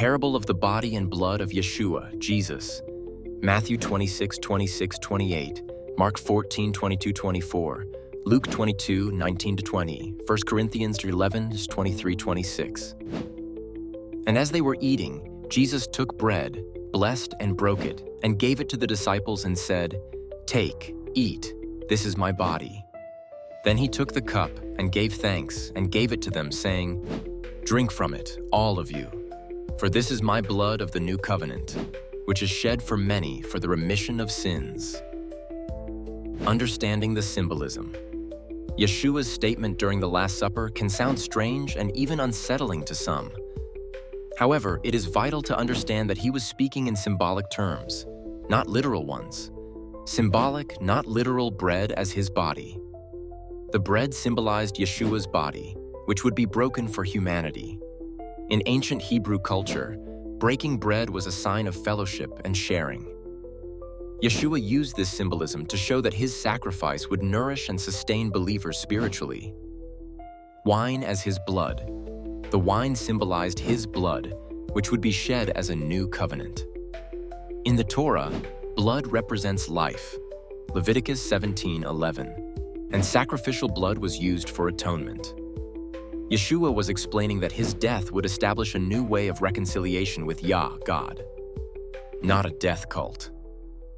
parable of the body and blood of Yeshua, Jesus. Matthew 26:26-28, Mark 14:22-24, Luke 22:19-20, 1 Corinthians 11:23-26. And as they were eating, Jesus took bread, blessed and broke it, and gave it to the disciples and said, "Take, eat, this is my body." Then he took the cup and gave thanks and gave it to them, saying, "Drink from it, all of you, for this is my blood of the new covenant, which is shed for many for the remission of sins." Understanding the symbolism. Yeshua's statement during the Last Supper can sound strange and even unsettling to some. However, it is vital to understand that he was speaking in symbolic terms, not literal ones. Symbolic, not literal bread as his body. The bread symbolized Yeshua's body, which would be broken for humanity. In ancient Hebrew culture, breaking bread was a sign of fellowship and sharing. Yeshua used this symbolism to show that his sacrifice would nourish and sustain believers spiritually. Wine as his blood. The wine symbolized his blood, which would be shed as a new covenant. In the Torah, blood represents life, Leviticus 17:11, and sacrificial blood was used for atonement. Yeshua was explaining that his death would establish a new way of reconciliation with Yah, God, not a death cult.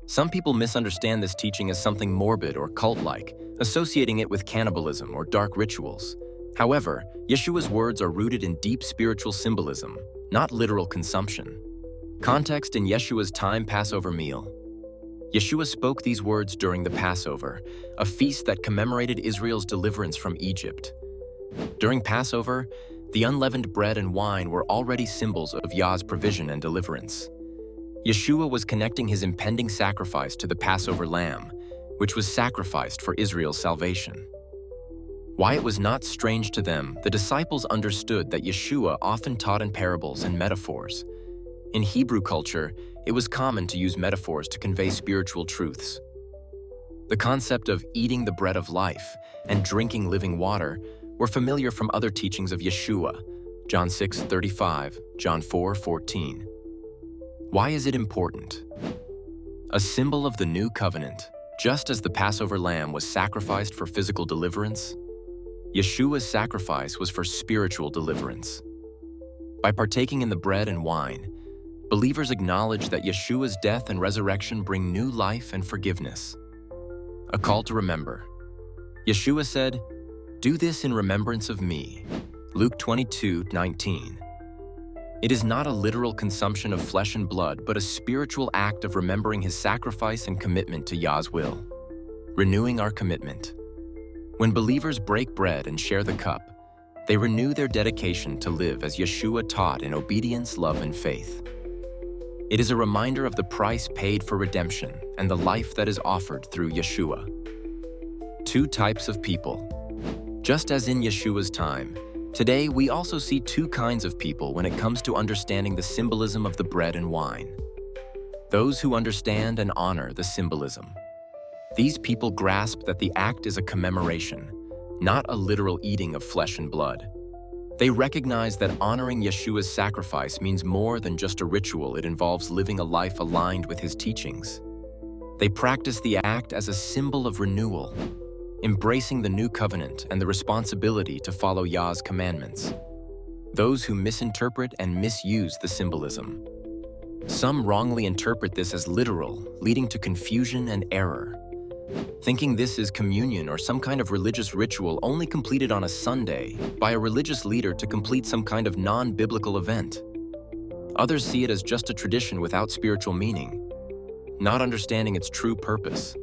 Some people misunderstand this teaching as something morbid or cult-like, associating it with cannibalism or dark rituals. However, Yeshua's words are rooted in deep spiritual symbolism, not literal consumption. Context in Yeshua's time Passover meal. Yeshua spoke these words during the Passover, a feast that commemorated Israel's deliverance from Egypt. During Passover, the unleavened bread and wine were already symbols of Yah's provision and deliverance. Yeshua was connecting his impending sacrifice to the Passover lamb, which was sacrificed for Israel's salvation. Why it was not strange to them, the disciples understood that Yeshua often taught in parables and metaphors. In Hebrew culture, it was common to use metaphors to convey spiritual truths. The concept of eating the bread of life and drinking living water were familiar from other teachings of Yeshua, John 6:35, John 4:14. Why is it important? A symbol of the new covenant, just as the Passover lamb was sacrificed for physical deliverance, Yeshua's sacrifice was for spiritual deliverance. By partaking in the bread and wine, believers acknowledge that Yeshua's death and resurrection bring new life and forgiveness. A call to remember. Yeshua said, "Do this in remembrance of me," Luke 22:19. It is not a literal consumption of flesh and blood, but a spiritual act of remembering his sacrifice and commitment to Yah's will. Renewing our commitment. When believers break bread and share the cup, they renew their dedication to live as Yeshua taught in obedience, love, and faith. It is a reminder of the price paid for redemption and the life that is offered through Yeshua. Two types of people. Just as in Yeshua's time, today we also see two kinds of people when it comes to understanding the symbolism of the bread and wine. Those who understand and honor the symbolism. These people grasp that the act is a commemoration, not a literal eating of flesh and blood. They recognize that honoring Yeshua's sacrifice means more than just a ritual. It involves living a life aligned with his teachings. They practice the act as a symbol of renewal, embracing the new covenant and the responsibility to follow Yah's commandments. Those who misinterpret and misuse the symbolism. Some wrongly interpret this as literal, leading to confusion and error, thinking this is communion or some kind of religious ritual only completed on a Sunday by a religious leader to complete some kind of non-biblical event. Others see it as just a tradition without spiritual meaning, not understanding its true purpose.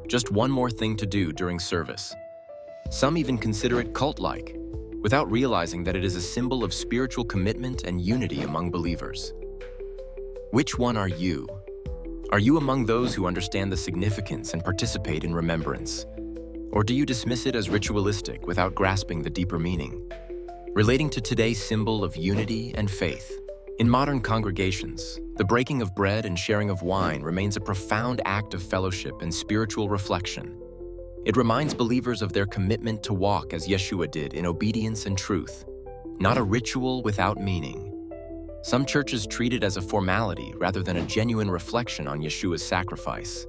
Just one more thing to do during service. Some even consider it cult-like, without realizing that it is a symbol of spiritual commitment and unity among believers. Which one are you? Are you among those who understand the significance and participate in remembrance? Or do you dismiss it as ritualistic without grasping the deeper meaning? Relating to today's symbol of unity and faith. In modern congregations, the breaking of bread and sharing of wine remains a profound act of fellowship and spiritual reflection. It reminds believers of their commitment to walk as Yeshua did in obedience and truth, not a ritual without meaning. Some churches treat it as a formality rather than a genuine reflection on Yeshua's sacrifice.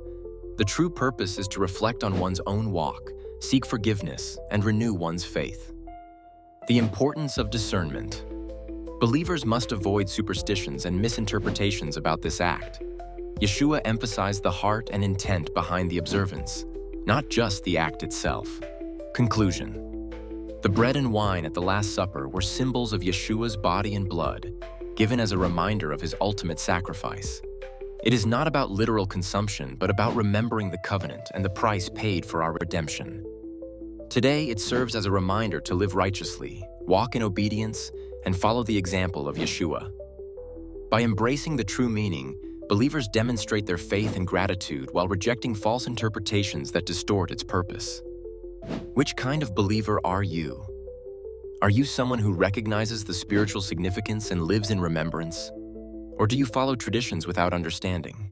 The true purpose is to reflect on one's own walk, seek forgiveness, and renew one's faith. The importance of discernment. Believers must avoid superstitions and misinterpretations about this act. Yeshua emphasized the heart and intent behind the observance, not just the act itself. Conclusion. The bread and wine at the Last Supper were symbols of Yeshua's body and blood, given as a reminder of his ultimate sacrifice. It is not about literal consumption, but about remembering the covenant and the price paid for our redemption. Today, it serves as a reminder to live righteously, walk in obedience, and follow the example of Yeshua. By embracing the true meaning, believers demonstrate their faith and gratitude while rejecting false interpretations that distort its purpose. Which kind of believer are you? Are you someone who recognizes the spiritual significance and lives in remembrance? Or do you follow traditions without understanding?